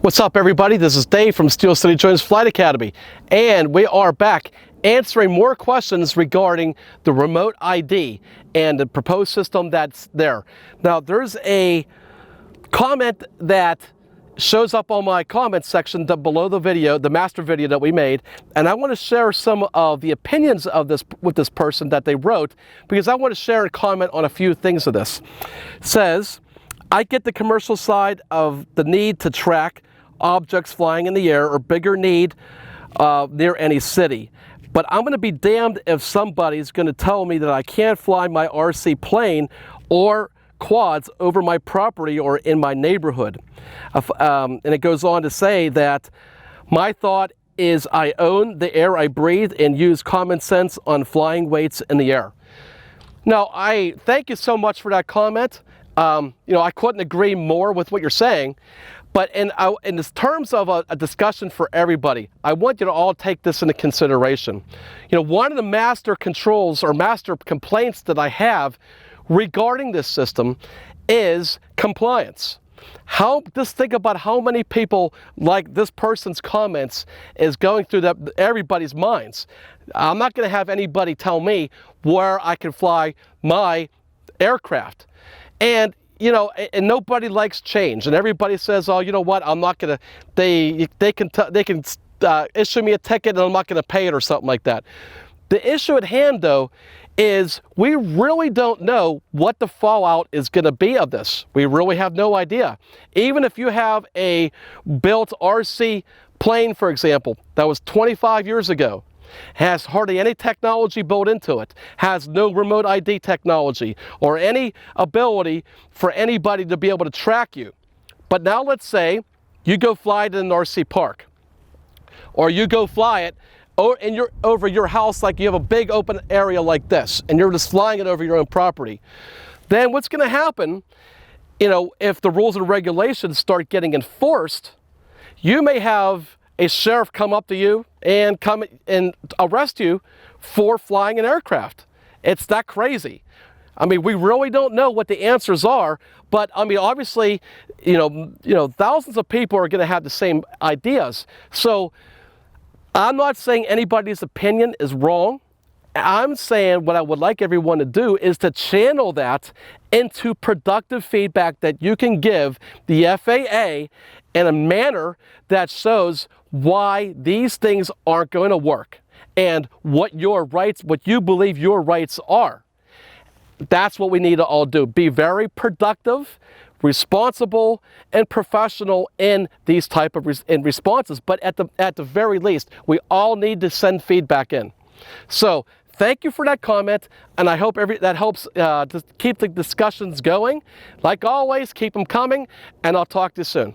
What's up, everybody? This is Dave from Steel City Jones Flight Academy, and we are back answering more questions regarding the remote ID and the proposed system that's there. Now, there's a comment that shows up on my comment section below the video, the master video that we made, and I want to share some of the opinions of this with this person that they wrote, because I want to share and comment on a few things of this. It says, I get the commercial side of the need to track objects flying in the air or bigger need near any city. But I'm going to be damned if somebody's going to tell me that I can't fly my RC plane or quads over my property or in my neighborhood. And it goes on to say that my thought is I own the air I breathe and use common sense on flying weights in the air. Now, I thank you so much for that comment. I couldn't agree more with what you're saying, but in terms of a discussion for everybody, I want you to all take this into consideration. One of the master controls or master complaints that I have regarding this system is compliance. Just think about how many people like this person's comments is going through everybody's minds. I'm not going to have anybody tell me where I can fly my aircraft. And and nobody likes change, and everybody says, "Oh, you know what? I'm not gonna." They can issue me a ticket, and I'm not gonna pay it, or something like that. The issue at hand, though, is we really don't know what the fallout is going to be of this. We really have no idea. Even if you have a built RC plane, for example, that was 25 years ago, has hardly any technology built into it, has no remote ID technology or any ability for anybody to be able to track you. But now let's say you go fly it in an RC park, or you go fly it over your house, like you have a big open area like this, and you're just flying it over your own property. Then what's going to happen, if the rules and regulations start getting enforced, you may have a sheriff come up to you and come and arrest you for flying an aircraft. It's that crazy. We really don't know what the answers are, but obviously, thousands of people are going to have the same ideas. So I'm not saying anybody's opinion is wrong. I'm saying what I would like everyone to do is to channel that into productive feedback that you can give the FAA in a manner that shows why these things aren't going to work and what you believe your rights are. That's what we need to all do. Be very productive, responsible, and professional in these type of responses. But at the very least, we all need to send feedback in. So thank you for that comment, and I hope that helps to keep the discussions going. Like always, keep them coming, and I'll talk to you soon.